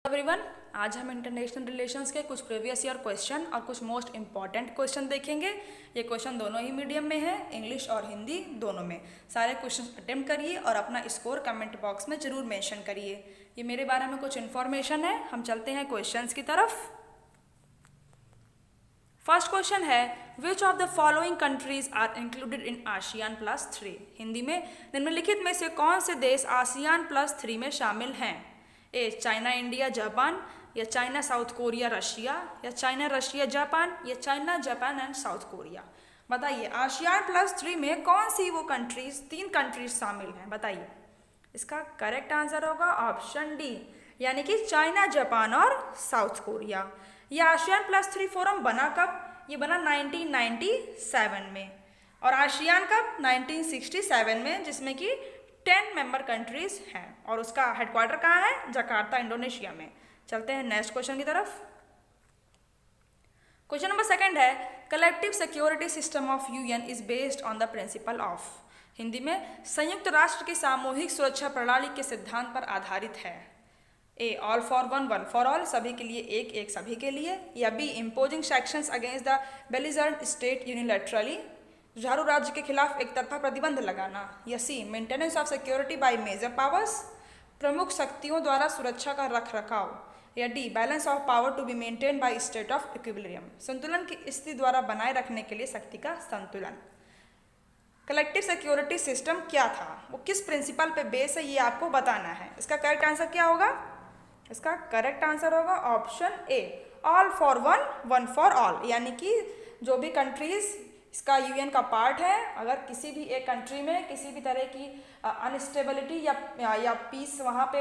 Everyone, आज हम international relations के कुछ प्रीवियस ईयर क्वेश्चन और कुछ मोस्ट इंपॉर्टेंट क्वेश्चन देखेंगे। ये क्वेश्चन दोनों ही मीडियम में है, इंग्लिश और हिंदी दोनों में। सारे क्वेश्चन अटेम्प्ट करिए और अपना स्कोर कमेंट बॉक्स में जरूर मेंशन करिए। ये मेरे बारे में कुछ इन्फॉर्मेशन है। हम चलते हैं क्वेश्चंस की तरफ। फर्स्ट क्वेश्चन है, which of the following countries are included in ASEAN+3। Hindi में निम्नलिखित में से कौन से देश ASEAN+3 में शामिल हैं? ए चाइना इंडिया जापान, या चाइना साउथ कोरिया रशिया, या चाइना रशिया जापान, या China Japan and south Korea. बताइए ASEAN+3 में कौन सी वो कंट्रीज, 3 कंट्रीज शामिल हैं? बताइए। इसका करेक्ट आंसर होगा ऑप्शन डी, यानी कि चाइना जापान और साउथ कोरिया। ये ASEAN+3 फोरम बना कब? ये बना 1997 में। और आसियान कब? 1967 में, जिसमें कि 10 मेंबर कंट्रीज हैं और उसका हेडक्वार्टर कहाँ है? जकार्ता, इंडोनेशिया में। चलते हैं नेक्स्ट क्वेश्चन की तरफ। क्वेश्चन नंबर सेकंड है, collective security system of UN is based on the principle of. Hindi में संयुक्त राष्ट्र की सामूहिक सुरक्षा प्रणाली के सिद्धांत पर आधारित है। A all for one, one for all, सभी के लिए एक, एक सभी के लिए, या B imposing sanctions against the belligerent state unilaterally, जुझारू राज्य के खिलाफ एक तरफा प्रतिबंध लगाना, या C maintenance of security by major powers, प्रमुख शक्तियों द्वारा सुरक्षा का रख रखाव, या D balance of power to be maintain by state of equilibrium, संतुलन की स्थिति द्वारा बनाए रखने के लिए शक्ति का संतुलन। कलेक्टिव सिक्योरिटी सिस्टम क्या था, वो किस प्रिंसिपल पे बेस है, ये आपको बताना है। इसका करेक्ट आंसर क्या होगा? इसका करेक्ट आंसर होगा option A, all for one, one for all, यानी कि जो भी कंट्रीज इसका UN का पार्ट है, अगर किसी भी एक कंट्री में किसी भी तरह की अनस्टेबिलिटी या पीस वहाँ पे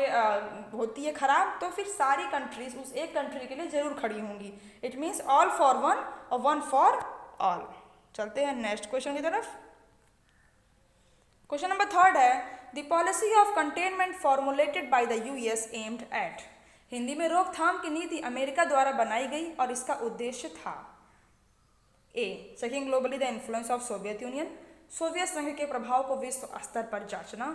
होती है खराब, तो फिर सारी कंट्रीज उस एक कंट्री के लिए जरूर खड़ी होंगी। It means all for one और वन फॉर ऑल। चलते हैं नेक्स्ट क्वेश्चन की तरफ। क्वेश्चन नंबर थर्ड है, the policy of containment formulated by the US aimed at. Hindi में रोकथाम की नीति अमेरिका द्वारा बनाई गई और इसका उद्देश्य था। A checking globally the influence of Soviet Union, Soviet संघ के प्रभाव को विश्व स्तर पर जांचना,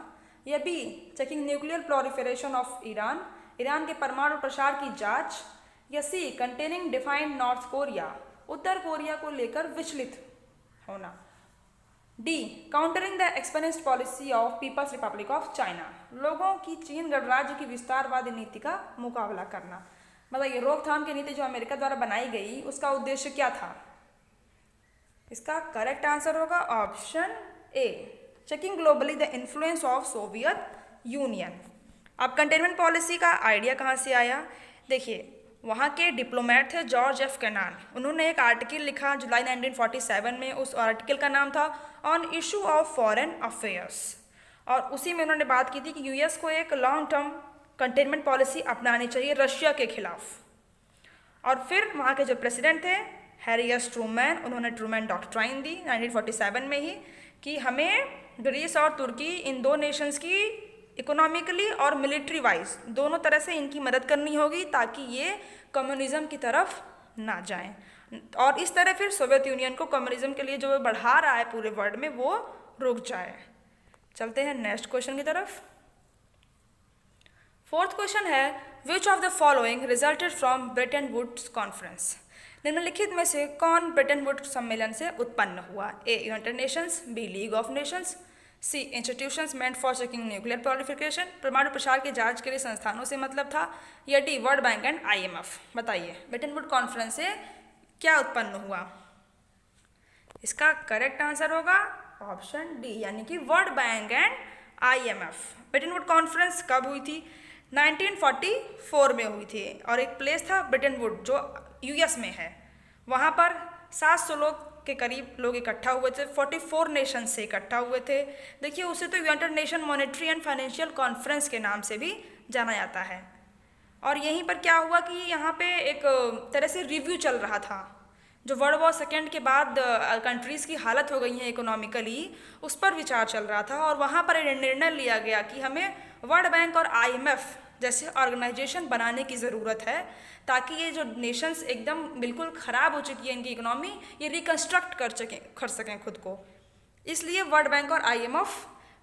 या B checking nuclear proliferation of Iran, Iran के परमाणु प्रसार की जांच, या C containing defined North Korea, उत्तर कोरिया को लेकर विचलित होना, D countering the expensive policy of People's Republic of China, लोगों की चीन गणराज्य की विस्तारवादी नीति का मुकाबला करना। बताइए रोकथाम की नीति जो अमेरिका द्वारा बनाई गई उसका उद्देश्य क्या था? इसका करेक्ट आंसर होगा option A, checking globally the influence of Soviet union. अब कंटेनमेंट पॉलिसी का आइडिया कहाँ से आया? देखिए, वहाँ के डिप्लोमेट थे जॉर्ज एफ कैनान। उन्होंने एक आर्टिकल लिखा जुलाई 1947 में। उस आर्टिकल का नाम था on issue of foreign affairs, और उसी में उन्होंने बात की थी कि US को एक लॉन्ग टर्म कंटेनमेंट पॉलिसी अपनानी चाहिए रशिया के खिलाफ। और फिर वहाँ के जो प्रेसिडेंट थे हैरी एस ट्रूमैन, उन्होंने ट्रूमैन डॉक्ट्राइन दी 1947 में ही कि हमें ग्रीस और तुर्की, इन दो नेशंस की इकोनॉमिकली और मिलिट्री वाइज दोनों तरह से इनकी मदद करनी होगी ताकि ये कम्युनिज्म की तरफ ना जाएं, और इस तरह फिर सोवियत यूनियन को कम्युनिज्म के लिए जो बढ़ा रहा है पूरे वर्ल्ड में वो रुक जाए। चलते हैं नेक्स्ट क्वेश्चन की तरफ। फोर्थ क्वेश्चन है, which of the following resulted from Bretton Woods conference. निम्नलिखित में से कौन ब्रेटन वुड्स सम्मेलन से उत्पन्न हुआ? A United Nations, B League of Nations, C institutions meant for checking nuclear proliferation, परमाणु प्रसार की जांच के लिए संस्थानों से मतलब था, या D world bank and IMF। बताइए ब्रेटन वुड कॉन्फ्रेंस से क्या उत्पन्न हुआ? इसका करेक्ट आंसर होगा ऑप्शन डी, यानी कि world bank and IMF। Brayton would conference कब हुई थी? 1944 में हुई थी, और एक प्लेस था ब्रेटन वुड जो US में है। वहाँ पर 700 लोग के करीब लोग इकट्ठा हुए थे, 44 नेशन से इकट्ठा हुए थे। देखिए, उसे तो United nation monetary and financial conference के नाम से भी जाना जाता है। और यहीं पर क्या हुआ कि यहाँ पे एक तरह से रिव्यू चल रहा था, जो वर्ल्ड वॉर सेकेंड के बाद कंट्रीज़ की हालत हो गई है इकोनॉमिकली, उस पर विचार चल रहा था। और वहाँ पर निर्णय लिया गया कि हमें वर्ल्ड बैंक और IMF जैसे ऑर्गेनाइजेशन बनाने की ज़रूरत है ताकि ये जो नेशंस एकदम बिल्कुल ख़राब हो चुकी है इनकी इकोनॉमी, ये रिकन्स्ट्रक्ट कर सकें खुद को। इसलिए वर्ल्ड बैंक और IMF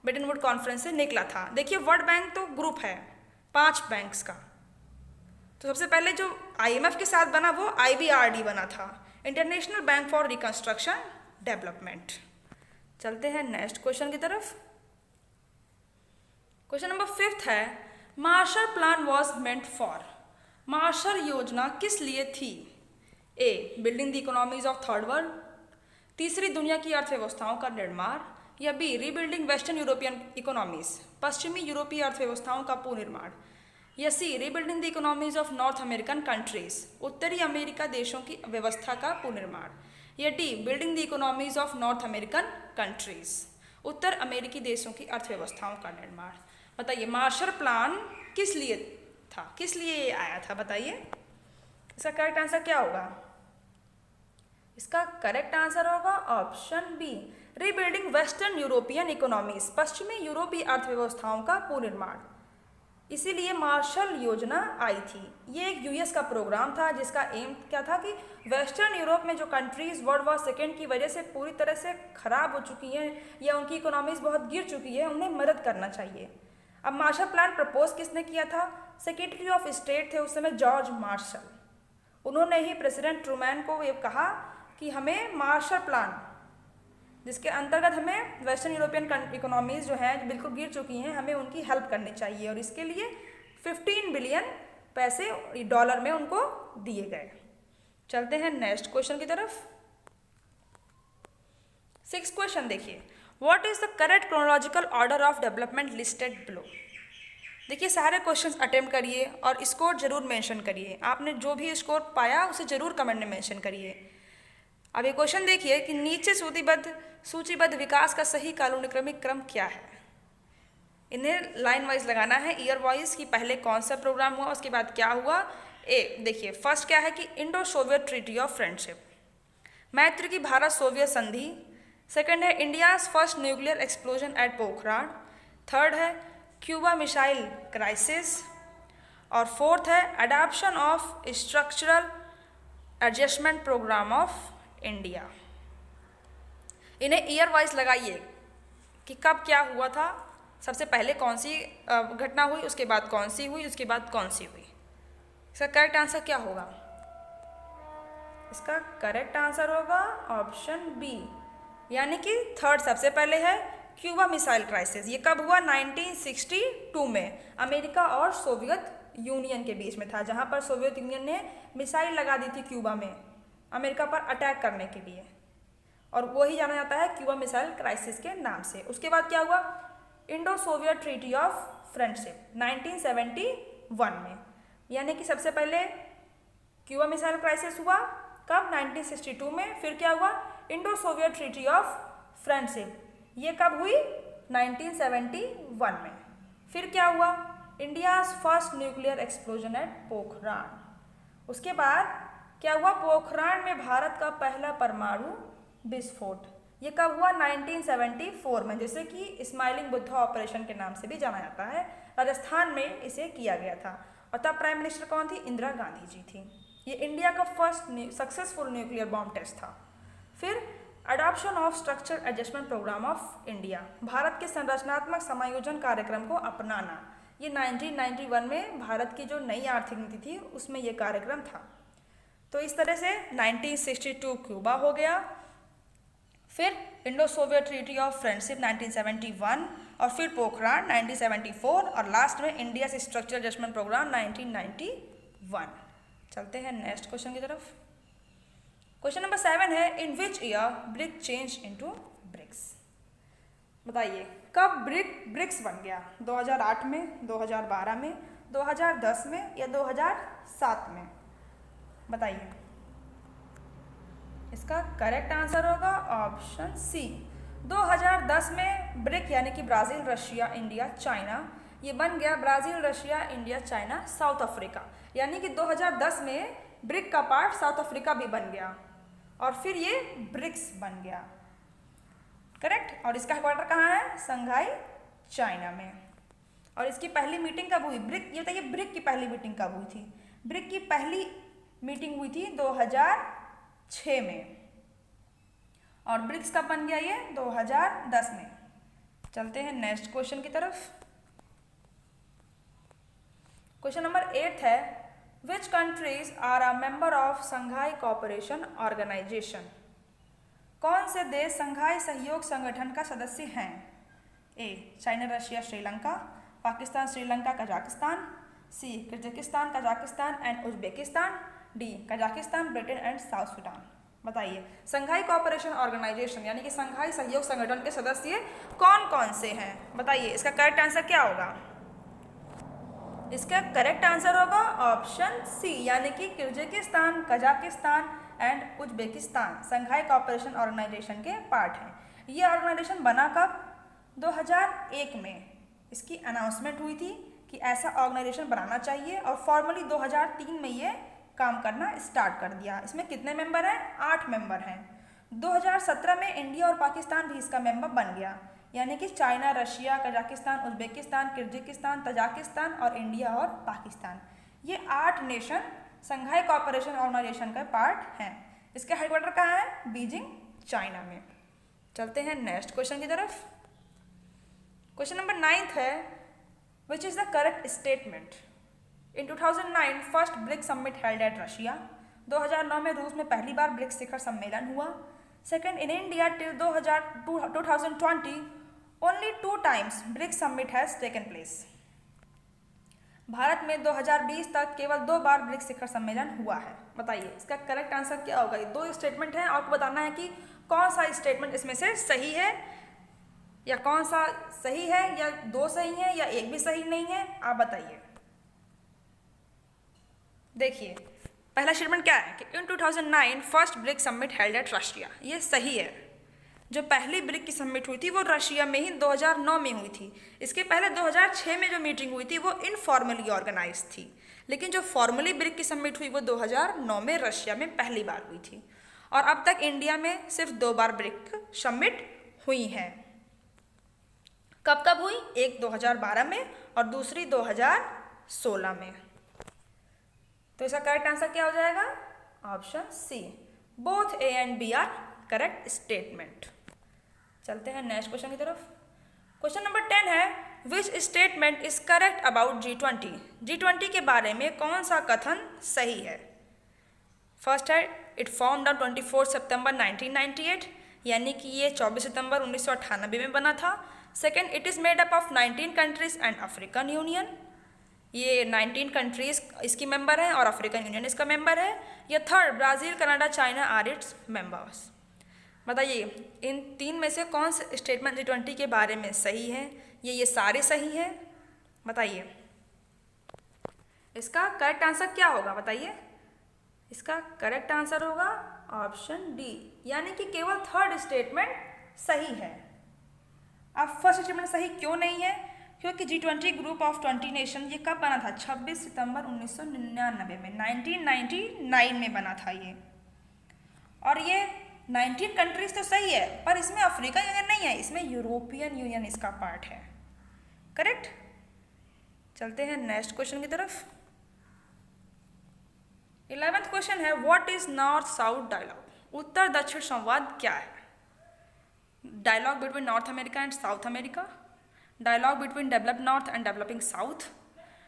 ब्रेटन वुड कॉन्फ्रेंस से निकला था। देखिए, वर्ल्ड बैंक तो ग्रुप है 5 बैंक्स का, तो सबसे पहले जो IMF के साथ बना वो IBRD बना था, international bank for reconstruction development. चलते हैं नेक्स्ट क्वेश्चन की तरफ। क्वेश्चन नंबर 5 है, Marshall plan was meant for. Marshall योजना किस लिए थी? A, building the economies of third world, तीसरी दुनिया की अर्थव्यवस्थाओं का निर्माण, या B, rebuilding western European economies, पश्चिमी यूरोपीय अर्थव्यवस्थाओं का पुनर्निर्माण, या C, rebuilding the economies of North American countries, उत्तरी अमेरिका देशों की व्यवस्था का पुनर्निर्माण, या D, building the economies of North American countries, उत्तर अमेरिकी देशों की अर्थव्यवस्थाओं का निर्माण। बताइए मार्शल प्लान किस लिए था, किस लिए ये आया था? बताइए इसका करेक्ट आंसर क्या होगा? इसका करेक्ट आंसर होगा option B, rebuilding western European economies, पश्चिमी यूरोपीय अर्थव्यवस्थाओं का पुनर्निर्माण। इसीलिए मार्शल योजना आई थी। ये एक यूएस का प्रोग्राम था जिसका एम क्या था कि वेस्टर्न यूरोप में जो कंट्रीज वर्ल्ड वॉर सेकेंड की वजह से पूरी तरह से खराब हो चुकी हैं या उनकी इकोनॉमीज बहुत गिर चुकी है, उन्हें मदद करना चाहिए। अब मार्शल प्लान प्रपोज किसने किया था? सेक्रेटरी ऑफ स्टेट थे उस समय जॉर्ज मार्शल। उन्होंने ही प्रेसिडेंट ट्रूमैन को ये कहा कि हमें मार्शल प्लान, जिसके अंतर्गत हमें वेस्टर्न यूरोपियन इकोनॉमीज जो हैं बिल्कुल गिर चुकी हैं, हमें उनकी हेल्प करनी चाहिए, और इसके लिए 15 बिलियन पैसे डॉलर में उनको दिए गए। चलते हैं नेक्स्ट क्वेश्चन की तरफ। 6 क्वेश्चन देखिए, what is the correct chronological order of development listed below. देखिए सारे क्वेश्चंस अटेम्प्ट करिए और स्कोर जरूर मेंशन करिए। आपने जो भी स्कोर पाया उसे जरूर कमेंट में मेंशन करिए। अब ये क्वेश्चन देखिए कि नीचे सूचीबद्ध विकास का सही कालानुक्रमिक क्रम क्या है। इन्हें लाइन वाइज लगाना है, ईयर वाइज, कि पहले कौन सा प्रोग्राम हुआ उसके बाद क्या हुआ। देखिए फर्स्ट क्या है कि Indo Soviet treaty of friendship, मैत्री की भारत सोवियत संधि। सेकंड है India's first nuclear explosion at Pokhran. Third है क्यूबा मिसाइल क्राइसिस। और फोर्थ है adoption of structural adjustment programme of India. इन्हें ईयर वाइज लगाइए कि कब क्या हुआ था, सबसे पहले कौन सी घटना हुई, उसके बाद कौन सी हुई, उसके बाद कौन सी हुई। इसका करेक्ट आंसर क्या होगा? इसका करेक्ट आंसर होगा ऑप्शन बी, यानी कि थर्ड सबसे पहले है क्यूबा मिसाइल क्राइसिस। ये कब हुआ? 1962 में अमेरिका और सोवियत यूनियन के बीच में था, जहाँ पर सोवियत यूनियन ने मिसाइल लगा दी थी क्यूबा में अमेरिका पर अटैक करने के लिए, और वही जाना जाता है क्यूबा मिसाइल क्राइसिस के नाम से। उसके बाद क्या हुआ? Indo Soviet treaty of friendship 1971 में, यानी कि सबसे पहले क्यूबा मिसाइल क्राइसिस हुआ कब? 1962 में। फिर क्या हुआ? Indo Soviet treaty of friendship, ये कब हुई? 1971 में। फिर क्या हुआ? India's first nuclear explosion at Pokhran. उसके बाद क्या हुआ? पोखरान में भारत का पहला परमाणु विस्फोट। ये कब हुआ? 1974 में, जैसे कि स्माइलिंग बुद्धा ऑपरेशन के नाम से भी जाना जाता है। राजस्थान में इसे किया गया था, और तब प्राइम मिनिस्टर कौन थी? इंदिरा गांधी जी थी। ये इंडिया का first successful nuclear bomb test था। फिर adoption of structure adjustment programme of India, Bharat के संरचनात्मक समायोजन कार्यक्रम को अपनाना। ये 1991 में भारत की जो नई आर्थिक नीति थी उसमें ये कार्यक्रम था। तो इस तरह से 1962 क्यूबा हो गया, फिर Indo Soviet treaty of friendship 1971, और फिर पोखरान 1974, और लास्ट में इंडिया स्ट्रक्चर एडजस्टमेंट प्रोग्राम 1991। चलते हैं नेक्स्ट क्वेश्चन की तरफ। क्वेश्चन नंबर 7 है, in which year BRIC change into BRICS. बताइए कब ब्रिक्स बन गया? 2008 में, 2012 में, 2010 में, या 2007 में? बताइए। इसका करेक्ट आंसर होगा ऑप्शन सी, 2010 में ब्रिक, यानी कि ब्राज़ील, रशिया, इंडिया, चाइना, ये बन गया Brazil, Russia, India, China, south Africa. यानी कि 2010 में ब्रिक का पार्ट साउथ अफ्रीका भी बन गया, और फिर ये ब्रिक्स बन गया। करेक्ट। और इसका हेडक्वार्टर कहाँ है? संघाई, चाइना में। और इसकी पहली मीटिंग कब हुई? ब्रिक, ये बताइए ब्रिक की पहली मीटिंग कब हुई थी? ब्रिक की पहली मीटिंग हुई थी 2006 में, और ब्रिक्स कब बन गया? ये 2010 में। चलते हैं नेक्स्ट क्वेश्चन की तरफ। क्वेश्चन नंबर 8 है, which countries are a member of Shanghai cooperation organization? कौन से देश संघाई सहयोग संगठन का सदस्य हैं? A China, Russia, Sri Lanka, Pakistan, Sri Lanka, Kazakhstan, C Kyrgyzstan, Kazakhstan and Uzbekistan, D Kazakhstan, Britain and South Sudan. बताइए, संघाई कोऑपरेशन ऑर्गेनाइजेशन यानी कि संघाई सहयोग संगठन के सदस्य कौन कौन से हैं? बताइए, इसका करेक्ट आंसर क्या होगा? इसका करेक्ट आंसर होगा ऑप्शन सी यानी कि Kyrgyzstan, Kazakhstan and Uzbekistan Shanghai cooperation organisation के पार्ट हैं। ये ऑर्गेनाइजेशन बना कब? 2001 में इसकी अनाउंसमेंट हुई थी कि ऐसा ऑर्गेनाइजेशन बनाना चाहिए और फॉर्मली 2003 में ये काम करना स्टार्ट कर दिया। इसमें कितने मेंबर हैं? 8 मेंबर हैं। 2017 में इंडिया और पाकिस्तान भी इसका मेंबर बन गया, यानी कि China, Russia, Kazakhstan, Uzbekistan, Kyrgyzstan, Tajikistan और इंडिया और पाकिस्तान, ये 8 नेशन संघाई कोऑपरेशन ऑर्गेनाइजेशन का पार्ट हैं। इसका हेडक्वार्टर कहाँ है? बीजिंग, चाइना में। चलते हैं नेक्स्ट क्वेश्चन की तरफ। क्वेश्चन नंबर 9 है, which is the correct statement? In 2009 first BRICS summit held at Russia. 2009 में रूस में पहली बार ब्रिक्स शिखर सम्मेलन हुआ। Second, in India till 2020 only 2 times BRICS summit has taken place. Bharat में 2020 तक केवल 2 बार ब्रिक्स शिखर सम्मेलन हुआ है। बताइए, इसका करेक्ट आंसर क्या होगा? ये 2 स्टेटमेंट हैं, आपको बताना है कि कौन सा स्टेटमेंट इसमें से सही है या कौन सा सही है या 2 सही है या 1 भी सही नहीं है, आप बताइए। देखिए, पहला स्टेटमेंट क्या है कि in 2009 first BRICS summit held at Russia, ये सही है। जो पहली ब्रिक्स की समिट हुई थी वो रशिया में ही 2009 में हुई थी। इसके पहले 2006 में जो मीटिंग हुई थी वो इनफॉर्मली ऑर्गेनाइज थी, लेकिन जो फॉर्मली ब्रिक्स की समिट हुई वो 2009 में रशिया में पहली बार हुई थी। और अब तक इंडिया में सिर्फ 2 बार ब्रिक्स समिट हुई हैं। कब कब हुई? एक 2012 में और दूसरी 2016 में। तो इसका करेक्ट आंसर क्या हो जाएगा? Option C, both A and B are correct statement. चलते हैं नेक्स्ट क्वेश्चन की तरफ। क्वेश्चन नंबर 10 है, which statement is correct about G20? G20 के बारे में कौन सा कथन सही है? फर्स्ट है, इट फॉर्म्ड ऑन 24 सितंबर 1998, यानी कि ये 24 सितंबर 1998 में बना था। Second, it is made up of 19 countries and African union, ये 19 कंट्रीज इसकी मेंबर हैं और अफ्रीकन यूनियन इसका मेंबर है। या third, Brazil, Canada, China are its members. बताइए, इन 3 में से कौन से स्टेटमेंट G20 के बारे में सही है? ये सारे सही हैं। बताइए, इसका करेक्ट आंसर क्या होगा? बताइए, इसका करेक्ट आंसर होगा ऑप्शन डी, यानी कि केवल थर्ड स्टेटमेंट सही है। अब फर्स्ट स्टेटमेंट सही क्यों नहीं है? क्योंकि G20 ग्रुप ऑफ 20 नेशन ये कब बना था? 26 सितंबर 1999 में, 1999 में बना था ये। और ये 19 कंट्रीज तो सही है, पर इसमें अफ्रीकन यूनियन नहीं है, इसमें यूरोपियन यूनियन इसका पार्ट है। करेक्ट। चलते हैं नेक्स्ट क्वेश्चन की तरफ। 11th क्वेश्चन है, what is North South dialogue? उत्तर दक्षिण संवाद क्या है? Dialogue between North America and South America, dialogue between developed North and developing South,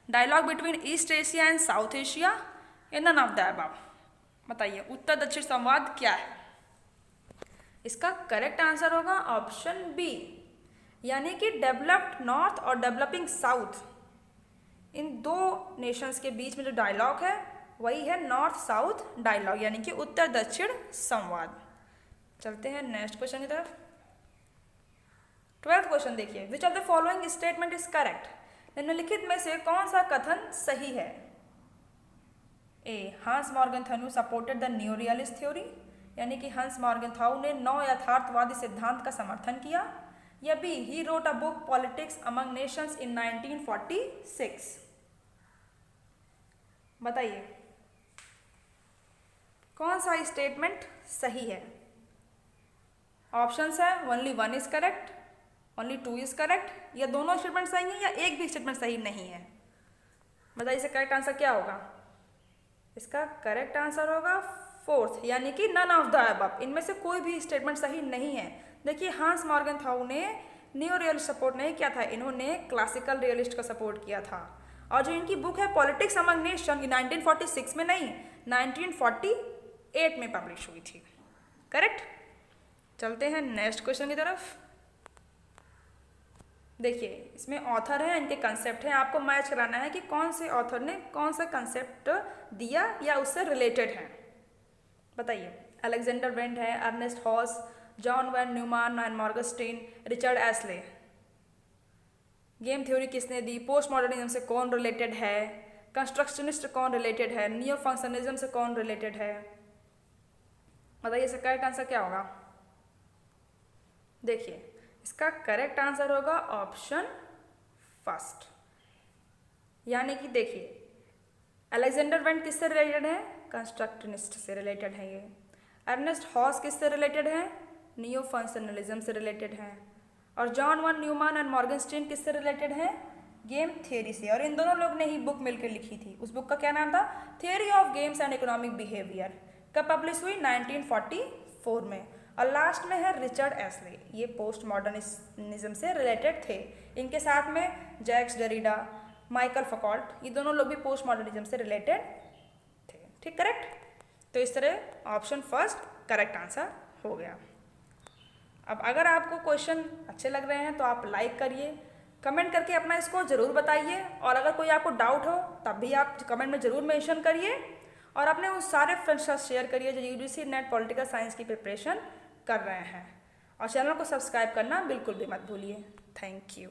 dialogue between East Asia and South Asia, या नन ऑफ द अबव। बताइए, उत्तर दक्षिण संवाद क्या है? इसका करेक्ट आंसर होगा ऑप्शन बी, यानी कि डेवलप्ड नॉर्थ और डेवलपिंग साउथ, इन 2 नेशंस के बीच में जो डायलॉग है वही है नॉर्थ साउथ डायलॉग, यानी कि उत्तर दक्षिण संवाद। चलते हैं नेक्स्ट क्वेश्चन की तरफ। 12th क्वेश्चन देखिए, विच of the following statement is correct? निम्नलिखित में से कौन सा कथन सही है? A, Hans Morgenthau supported the new realist theory, यानी कि हंस मॉर्गनथ्यू ने नव यथार्थवादी सिद्धांत का समर्थन किया। या B, he wrote a book Politics Among Nations in 1946। बताइए, कौन सा स्टेटमेंट सही है? ऑप्शंस है, only 1 is correct, only 2 is correct, या दोनों स्टेटमेंट सही हैं या एक भी स्टेटमेंट सही नहीं है। बताइए, इसका करेक्ट आंसर क्या होगा? इसका करेक्ट आंसर होगा 4th, यानी कि नन ऑफ द अबव, इनमें से कोई भी स्टेटमेंट सही नहीं है। देखिए, हंस मॉर्गनथ्यू ने न्यू रियलिस्ट सपोर्ट नहीं किया था, इन्होंने क्लासिकल रियलिस्ट का सपोर्ट किया था। और जो इनकी बुक है पॉलिटिक्स अमंग नेशन, ये 1946 में नहीं 1948 में पब्लिश हुई थी। करेक्ट। चलते हैं नेक्स्ट क्वेश्चन की तरफ। देखिए इसमें ऑथर है, इनके कंसेप्ट हैं, आपको मैच कराना है कि कौन से ऑथर ने कौन सा कंसेप्ट दिया या उससे रिलेटेड है। बताइए। अलेक्जेंडर वेंट है, Ernst Haas, John von Neumann and Morgenstern, Richard Ashley. Game theory किसने दी, पोस्ट मॉडर्निज्म से कौन रिलेटेड है, कंस्ट्रक्शनिस्ट कौन रिलेटेड है, नियो फंक्शनिज्म से कौन रिलेटेड है। बताइए इसका करेक्ट आंसर क्या होगा। देखिए इसका करेक्ट आंसर होगा ऑप्शन फर्स्ट, यानी कि देखिए अलेक्जेंडर वेंट किससे रिलेटेड है, कंस्ट्रक्शनिस्ट से रिलेटेड है ये। अर्नेस्ट हॉस किससे रिलेटेड है, नियो फंक्शनलिज्म से रिलेटेड है। और जॉन वन न्यूमान एंड मॉर्गनस्टीन किससे रिलेटेड है, गेम थ्योरी से। और इन दोनों लोग ने ही बुक मिलकर लिखी थी, उस बुक का क्या नाम था, theory of games and economic behaviour. कब पब्लिश हुई, 1944 में। और लास्ट में है रिचर्ड एस्ले, ये पोस्ट मॉडर्निज्म से रिलेटेड थे। इनके साथ में जैक्स डेरिडा, माइकल फकॉल्ट, ये दोनों लोग भी पोस्ट मॉडर्निज्म से रिलेटेड थे। ठीक, करेक्ट। तो इस तरह ऑप्शन फर्स्ट करेक्ट आंसर हो गया। अब अगर आपको क्वेश्चन अच्छे लग रहे हैं तो आप लाइक करिए, कमेंट करके अपना इसको ज़रूर बताइए। और अगर कोई आपको डाउट हो तब भी आप कमेंट में ज़रूर मेंशन करिए। और अपने उन सारे फ्रेंड्स के साथ शेयर करिए जो यूजीसी नेट पॉलिटिकल साइंस की प्रिपरेशन कर रहे हैं। और चैनल को सब्सक्राइब करना बिल्कुल भी मत भूलिए। Thank you.